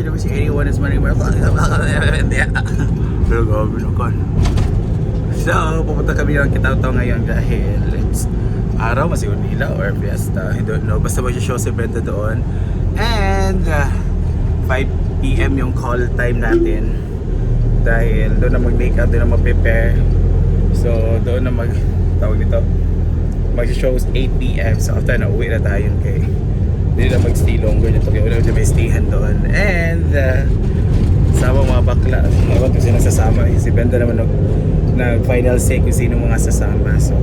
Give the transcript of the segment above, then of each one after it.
mention if anyone is money more. Pero gabi na kan. So, pupunta kami ng Kitaw-Taw ngayon dahil it's araw, masih nila or fiesta. I don't know. Basta mag-show si Brenda doon. And 5 PM yung call time natin. Dahil doon na mag-makeup, doon na mag-prepare. So, doon na tawag nito. Mag-shows 8 PM. So, after na uwi na tayo kay hindi na mag-stay longer nito. Kaya wala na may stayhan doon. And sama mga bakla. Ewan kung sino sasama. Si Brenda naman nag-final say kung sino mga sasama. So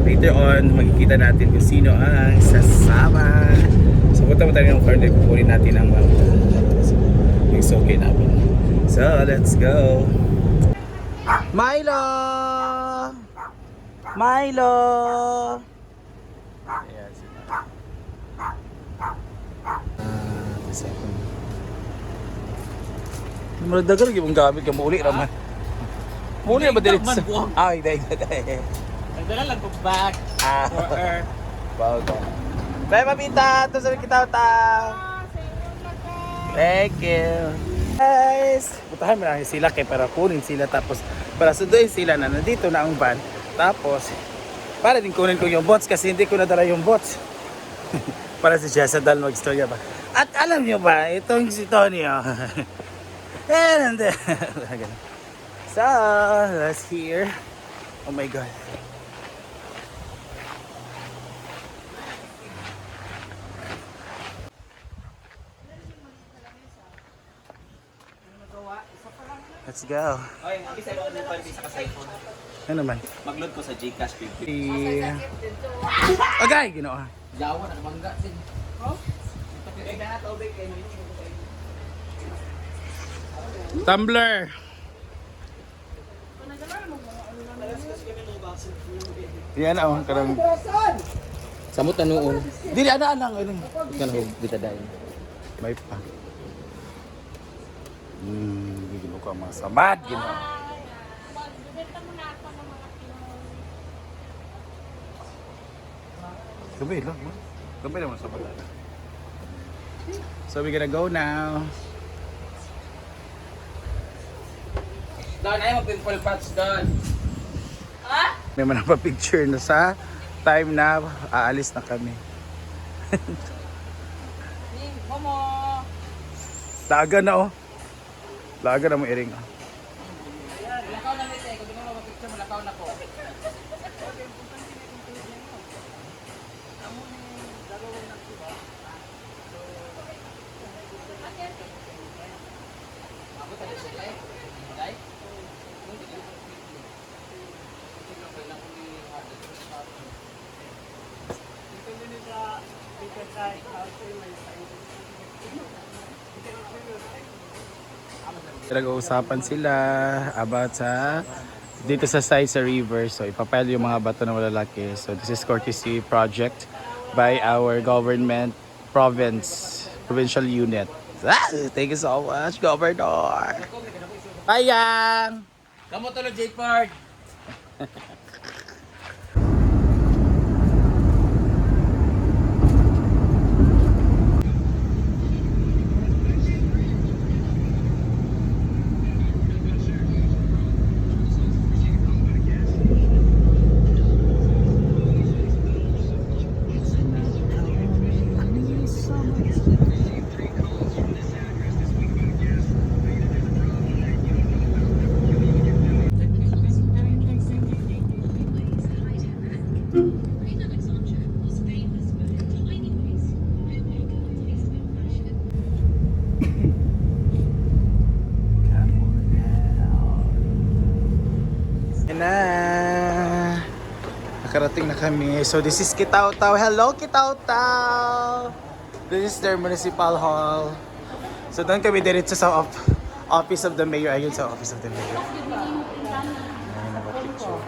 later on, makikita natin kung sino ang sasama. So punta mo tayo ng car. Kukunin natin ang yung soke namin. So let's go. Milo! Milo! Ayan si Milo. Dagar yung gamit ka muli raman. Muli na ba dito? Ay, dahil. Nagdala lang ko back for her. Bago. Bye, Mabita! Ito sa Kitaw-Taw! Thank you! Guys! Putahan mo na sila kay para kunin sila tapos para sunduin sila na nandito na ang van. Tapos, para din kunin ko yung bots kasi hindi ko nadala yung bots. Para si Jessa Dal mag-istorya ba. At alam nyo ba, itong si Tony, oh. And so, that's here. Oh my God. Let's go. Oy, abis ay mo sa ka-cellphone. Ano naman? Mag-load ko sa GCash pay. Agay, ginawa. Jawa na mangga sin. Oh? Ay na tubig kay mo. Tumbler. Yan oh, karang Samot na noon. dili ana lang ano. Ikaw na bitadain. May pa. Hindi mo ko mga samad gino. Gabi lang. Gabi naman sa bala. So we gonna go now. Doon ay mo pimple patch doon. May mga picture na sa time na aalis na kami. Momo. Laga na oh. Laga na mo iring oh. Lakaw na nito eh, kung di mo mapicture mo lakaw na ko. Nag-uusapan sila about sa dito sa side sa river. So ipapile yung mga bato na malalaki. So this is courtesy project by our government provincial unit. Thank you so much, Governor. Bayang! Kamu tulog J-Park. Na nakarating na kami. So this is Kitaw-Taw. Hello Kitaw-Taw. This is their municipal hall. So doon kami diretso sa office of the mayor. Ayun sa office of the mayor. Ayun na picture.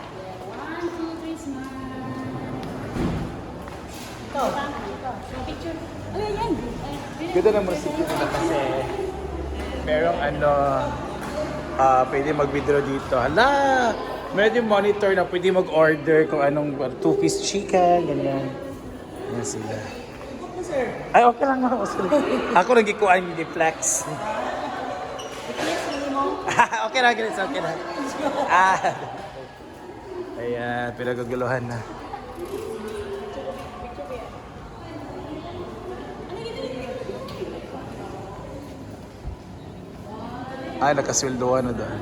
Ganda ng munisipyo nila kasi merong pwede mag-withdraw dito. Hala! Meron yung monitor na pwede mag-order kung anong 2-piece chicken, ganyan. Yan sila. sir. Ay, okay lang ma'am. Ako nagikuan yung deflex. Yes, mo. Okay lang, guys. Okay lang. Ah. Ayan, pinaguguluhan na. Ay, nakasweldoan na doon.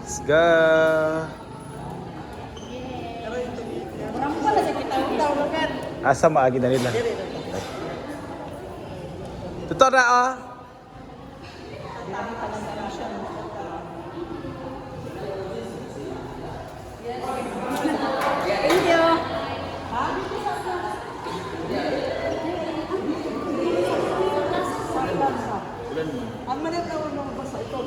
Let's go! Marami pala sa kita. Daw lugar. Asa maagi na nila. Totoo na ah! Thank you. Ang manatawag ng basa ito.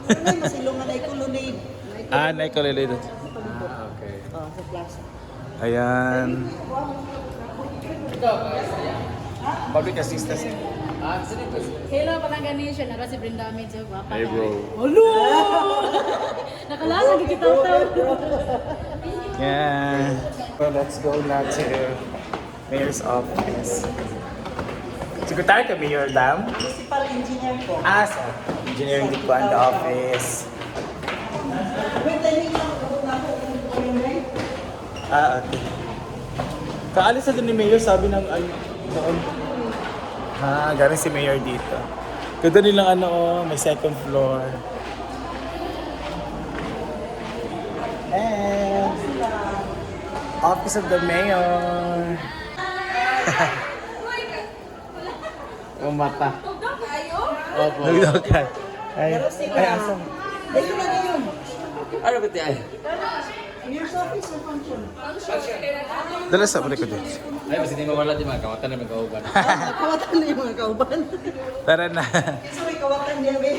May masilungan ay kulunid. Ah, naikulilid. Okay. Oh, sa plaza. Ayan. Public assistance. Hello, palangganin siya. Naka si Brenda Amin siya. Guwapa Hey na. bro. Hello! Nakalasag kita tayo. Yeah. So let's go now to Mayor's office. Secretary ka, Mayor Dam? Municipal engineer ko. Ah, sa engineering department the office. Wait, tayo lang ako na ako. Ah, okay. Kaalis na din ni Mayor, sabi ng ay, noon. Ha, galing si Mayor dito. Ganda nilang ano, oh, may second floor. And Office of the Mayor. Umata. Opo. Nagdokan. Ay, ay, asam. Dito na ngayon. Ano ba tayo? Mayor's office or function? Dala sa balik ko dito. Ay, mas hindi mawala di mga kawatan na magkauban. Kawatan na yung mga kauban. Tara na. Kasi may kawatan niya, be.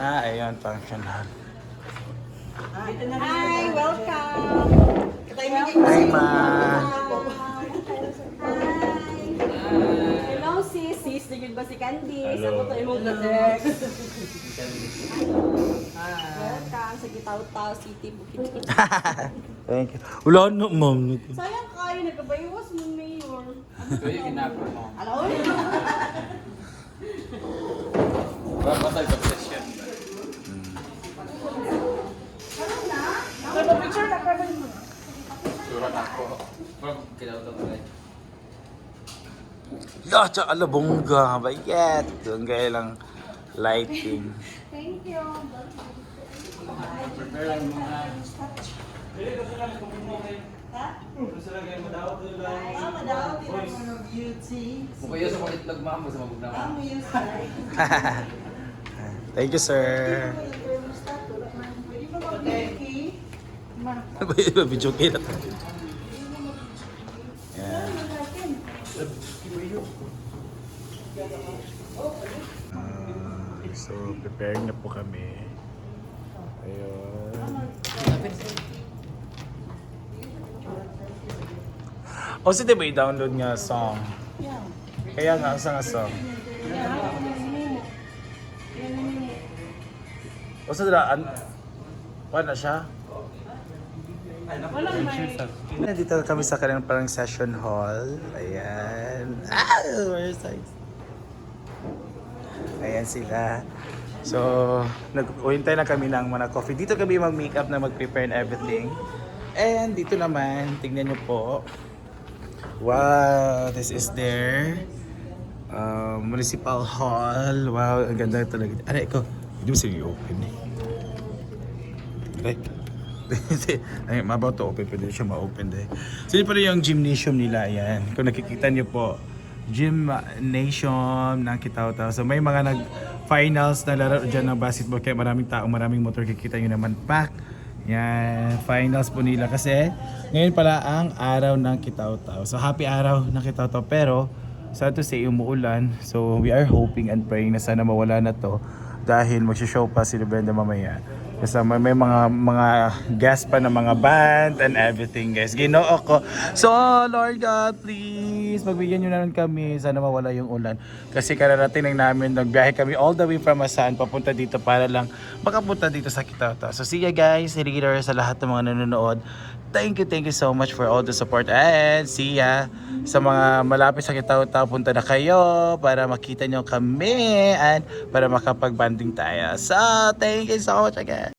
Ah, ayun, function hall. Hi, welcome. Hi, ma. Hello, sis. Sis, tingin ba si Candice? Hello. Ako to imong gatek. Welcome sa Gitaw-Taw City, Bukidnon. Thank you. Wala na, ma'am. Sayang kayo, nagkabaywas mo, Mayor. Ito yung ginagawa mo. Alam mo? Patay sa session. Picture na ka mo. Surat ako. Pag kinautot ko lang. Ya, tsaka alabongga. Bayet. Doon kaya lang lighting. Thank you. Prepare lang muna. Ah, madawat din ang mga beauty. Mukayo sa mga itlog ma'am, sa mabug Ah, naman. may use tayo. Thank you, sir. Pwede ba mag-key? Video kaya na tayo. Yan. So, preparing na po kami. Ayun. O, si di ba i-download nga song? Kaya nga, asa nga song? O, sa dila, wala na siya? Nandito kami sa kanilang parang session hall. Ayan. Ah! Where's nice? Ayan sila. So, nag-uintay na kami ng mga coffee. Dito kami mag-makeup na mag-prepare and everything. And dito naman, tingnan nyo po. Wow, this is their municipal hall. Wow, ang ganda talaga. Aray ko, hindi mo sila i-open eh. Aray. Ay, about to open, pwede siya ma-open deh. So yun pala yung gymnasium nila, yan. Kung nakikita niyo po, gymnasium ng Kitaw-Taw. So may mga nag-finals na laro dyan ng basketball, kaya maraming tao, maraming motor, kikita nyo naman, pack. Yan, finals po nila kasi ngayon pala ang araw ng Kitaw-Taw. So happy araw ng Kitaw-Taw, pero sad to say umuulan. So we are hoping and praying na sana mawala na to dahil magsishow pa si Brenda mamaya. Kasi may mga guest pa na mga band and everything, guys. Ginoo ko. So Lord God, please please, pagbigyan nyo na rin kami. Sana mawala yung ulan. Kasi kararating lang namin, nagbiyahe kami all the way from Asan, papunta dito para lang makapunta dito sa Kitao-Tao. So see ya guys, later sa lahat ng mga nanonood. Thank you so much for all the support and see ya. Sa mga malapit sa Kitao-Tao, punta na kayo para makita nyo kami and para makapag-banding tayo. So, thank you so much again.